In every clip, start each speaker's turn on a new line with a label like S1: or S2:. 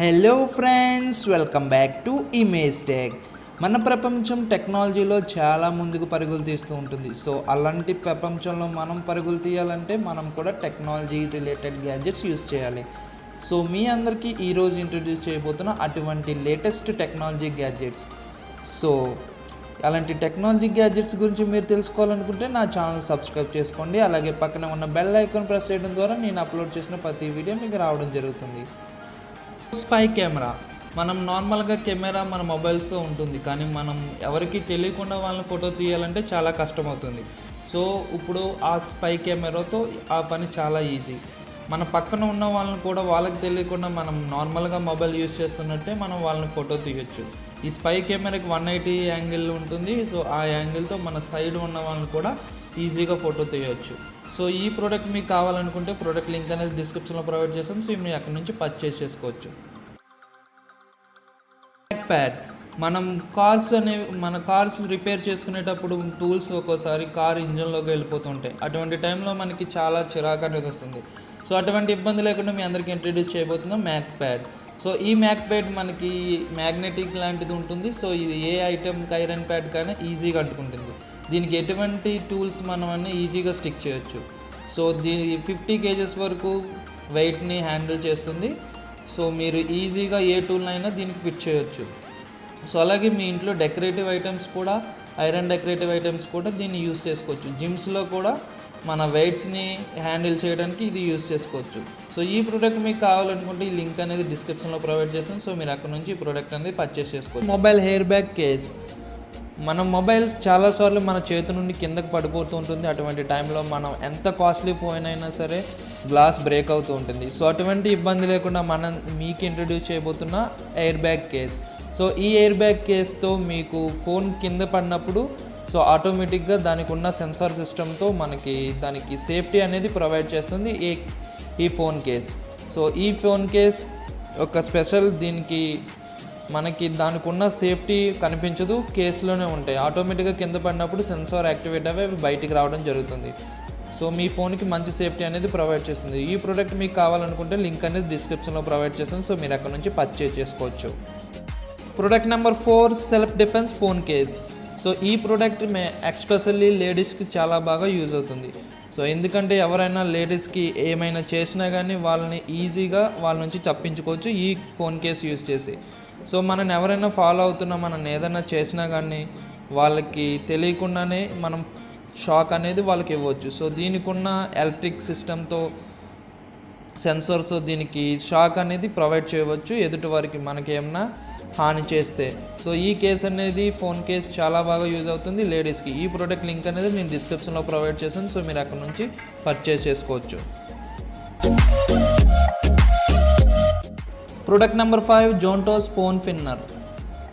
S1: Hello friends, welcome back to image tech. మన ప్రపంచం టెక్నాలజీలో చాలా ముందుకు పరుగులు తీస్తూ ఉంటుంది. సో అలాంటి ప్రపంచంలో మనం పరుగులు తీయాలంటే మనం కూడా టెక్నాలజీ రిలేటెడ్ గ్యాడ్జెట్స్ యూస్ చేయాలి. సో మీ అందరికీ ఈరోజు ఇంట్రడ్యూస్ చేయబోతున్న అటువంటి లేటెస్ట్ టెక్నాలజీ గ్యాడ్జెట్స్. సో అలాంటి టెక్నాలజీ గ్యాడ్జెట్స్ గురించి మీరు తెలుసుకోవాలనుకుంటే నా ఛానల్ సబ్స్క్రైబ్ చేసుకోండి. అలాగే పక్కన ఉన్న బెల్ ఐకాన్ ప్రెస్ చేయడం ద్వారా నేను అప్లోడ్ చేసిన ప్రతి వీడియో మీకు రావడం జరుగుతుంది. Spy camera. మనం నార్మల్గా కెమెరా మన మొబైల్స్తో ఉంటుంది, కానీ మనం ఎవరికి తెలియకుండా వాళ్ళని ఫోటో తీయాలంటే చాలా కష్టమవుతుంది. సో ఇప్పుడు ఆ స్పై కెమెరాతో ఆ పని చాలా ఈజీ. మన పక్కన ఉన్న వాళ్ళని కూడా వాళ్ళకి తెలియకుండా మనం నార్మల్గా మొబైల్ యూస్ చేస్తున్నట్టే మనం వాళ్ళని ఫోటో తీయొచ్చు. ఈ స్పై కెమెరాకి 180 యాంగిల్ ఉంటుంది. సో ఆ యాంగిల్తో మన సైడ్ ఉన్న వాళ్ళని కూడా ఈజీగా ఫోటో తీయొచ్చు. సో ఈ ప్రోడక్ట్ మీకు కావాలనుకుంటే ప్రోడక్ట్ లింక్ అనేది డిస్క్రిప్షన్లో ప్రొవైడ్ చేస్తాను. సో మీరు అక్కడ నుంచి పర్చేస్ చేసుకోవచ్చు. Back pad. మనం కార్స్ రిపేర్ చేసుకునేటప్పుడు టూల్స్ ఒక్కోసారి కార్ ఇంజన్లోకి వెళ్ళిపోతుంటాయి. అటువంటి టైంలో మనకి చాలా చిరాకు అనేది వస్తుంది. సో అటువంటి ఇబ్బంది లేకుండా మీ అందరికీ ఇంట్రడ్యూస్ చేయబోతున్నాం మ్యాక్ ప్యాడ్. సో ఈ మ్యాక్ ప్యాడ్ మనకి మ్యాగ్నెటిక్ లాంటిది ఉంటుంది. సో ఇది ఏ ఐటెంకి ఐరన్ ప్యాడ్ కానీ ఈజీగా అంటుకుంటుంది. దీనికి ఎటువంటి టూల్స్ మనం అన్నీ ఈజీగా స్టిక్ చేయొచ్చు. సో దీని 50 kgs వరకు వెయిట్ని హ్యాండిల్ చేస్తుంది. సో మీరు ఈజీగా ఏ టూల్ అయినా దీనికి ఫిట్ చేయొచ్చు. సో అలాగే మీ ఇంట్లో డెకరేటివ్ ఐటమ్స్ కూడా, ఐరన్ డెకరేటివ్ ఐటమ్స్ కూడా దీన్ని యూస్ చేసుకోవచ్చు. జిమ్స్లో కూడా మన వెయిట్స్ని హ్యాండిల్ చేయడానికి ఇది యూస్ చేసుకోవచ్చు. సో ఈ ప్రోడక్ట్ మీకు కావాలనుకుంటే ఈ లింక్ అనేది డిస్క్రిప్షన్లో ప్రొవైడ్ చేస్తాను. సో మీరు అక్కడ నుంచి ఈ ప్రోడక్ట్ అనేది పర్చేస్ చేసుకోవచ్చు. Mobile hair bag case. మన మొబైల్స్ చాలాసార్లు మన చేతి నుండి కిందకి పడిపోతూ ఉంటుంది. అటువంటి టైంలో మనం ఎంత కాస్ట్లీ ఫోన్ సరే గ్లాస్ బ్రేక్ అవుతూ ఉంటుంది. సో అటువంటి ఇబ్బంది లేకుండా మనం మీకు ఇంట్రడ్యూస్ చేయబోతున్న ఎయిర్ బ్యాగ్ కేస్. సో ఈ ఎయిర్ బ్యాగ్ కేస్తో మీకు ఫోన్ కింద పడినప్పుడు సో ఆటోమేటిక్గా దానికి ఉన్న సెన్సార్ సిస్టమ్తో దానికి సేఫ్టీ అనేది ప్రొవైడ్ చేస్తుంది ఈ ఫోన్ కేస్. సో ఈ ఫోన్ కేస్ ఒక స్పెషల్, దానికి ఉన్న సేఫ్టీ కనిపించదు, కేసులోనే ఉంటాయి. ఆటోమేటిక్గా కింద పడినప్పుడు సెన్సార్ యాక్టివేట్ అవి బయటికి రావడం జరుగుతుంది. సో మీ ఫోన్కి మంచి సేఫ్టీ అనేది ప్రొవైడ్ చేస్తుంది. ఈ ప్రోడక్ట్ మీకు కావాలనుకుంటే లింక్ అనేది డిస్క్రిప్షన్లో ప్రొవైడ్ చేస్తుంది. సో మీరు అక్కడ నుంచి పర్చేజ్ చేసుకోవచ్చు. Product number 4, self defence phone case. So ఈ ప్రోడక్ట్ ఎక్స్పెషల్లీ లేడీస్కి చాలా బాగా యూజ్ అవుతుంది. సో ఎందుకంటే ఎవరైనా లేడీస్కి ఏమైనా చేసినా కానీ వాళ్ళని ఈజీగా వాళ్ళ నుంచి తప్పించుకోవచ్చు ఈ ఫోన్ కేస్ యూజ్ చేసి. సో మనని ఎవరైనా ఫాలో అవుతున్నా, మనం ఏదైనా చేసినా కానీ వాళ్ళకి తెలియకుండానే మనం షాక్ అనేది వాళ్ళకి ఇవ్వచ్చు. సో దీనికి ఉన్న ఎలక్ట్రిక్ సిస్టమ్తో సెన్సర్స్ దీనికి షాక్ అనేది ప్రొవైడ్ చేయవచ్చు ఎదుటి వారికి మనకి ఏమన్నా హాని చేస్తే. సో ఈ కేస్ అనేది ఫోన్ కేస్ చాలా బాగా యూజ్ అవుతుంది లేడీస్కి. ఈ ప్రోడక్ట్ లింక్ అనేది నేను డిస్క్రిప్షన్లో ప్రొవైడ్ చేశాను. సో మీరు అక్కడ నుంచి పర్చేస్ చేసుకోవచ్చు. ప్రోడక్ట్ నెంబర్ 5, జోంటోస్ ఫోన్ స్పిన్నర్.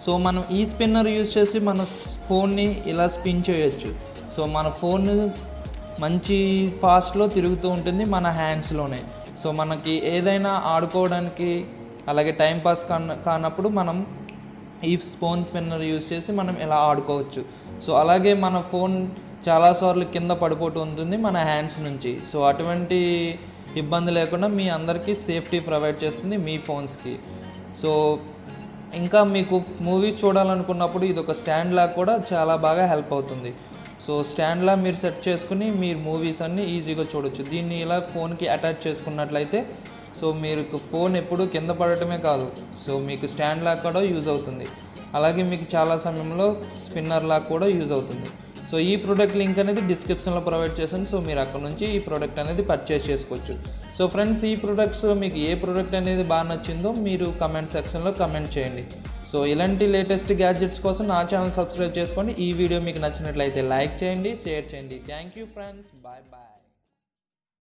S1: సో మనం ఈ స్పిన్నర్ యూజ్ చేసి మన ఫోన్ని ఇలా స్పిన్ చేయొచ్చు. సో మన ఫోన్ మంచి ఫాస్ట్లో తిరుగుతూ ఉంటుంది మన హ్యాండ్స్లోనే. సో మనకి ఏదైనా ఆడుకోవడానికి అలాగే టైంపాస్ కానప్పుడు మనం ఈ ఫోన్ స్పిన్నర్ యూజ్ చేసి మనం ఇలా ఆడుకోవచ్చు. సో అలాగే మన ఫోన్ చాలాసార్లు కింద పడిపోతూ ఉంటుంది మన హ్యాండ్స్ నుంచి. సో అటువంటి ఇబ్బంది లేకుండా మీ అందరికీ సేఫ్టీ ప్రొవైడ్ చేస్తుంది మీ ఫోన్స్కి. సో ఇంకా మీకు మూవీస్ చూడాలనుకున్నప్పుడు ఇది ఒక స్టాండ్ లాగా కూడా చాలా బాగా హెల్ప్ అవుతుంది. సో స్టాండ్లా మీరు సెట్ చేసుకుని మీరు మూవీస్ అన్నీ ఈజీగా చూడొచ్చు. దీన్ని ఇలా ఫోన్కి అటాచ్ చేసుకున్నట్లయితే సో మీరు ఫోన్ ఎప్పుడూ కింద పడటమే కాదు, సో మీకు స్టాండ్ లాగా కూడా యూజ్ అవుతుంది. అలాగే మీకు చాలా సమయంలో స్పిన్నర్ లాగా కూడా యూజ్ అవుతుంది. సో ఈ ప్రోడక్ట్ లింక్ అనేది డిస్క్రిప్షన్లో ప్రొవైడ్ చేశాను. సో మీరు అక్కడ నుంచి ఈ ప్రోడక్ట్ అనేది పర్చేస్ చేసుకోవచ్చు. సో ఫ్రెండ్స్, ఈ ప్రోడక్ట్స్లో మీకు ఏ ప్రోడక్ట్ అనేది బాగా నచ్చిందో మీరు కమెంట్ సెక్షన్లో కమెంట్ చేయండి. సో ఇలాంటి లేటెస్ట్ గ్యాడ్జెట్స్ కోసం నా ఛానల్ సబ్స్క్రైబ్ చేసుకోండి. ఈ వీడియో మీకు నచ్చినట్లయితే లైక్ చేయండి, షేర్ చేయండి. Thank you friends, bye bye.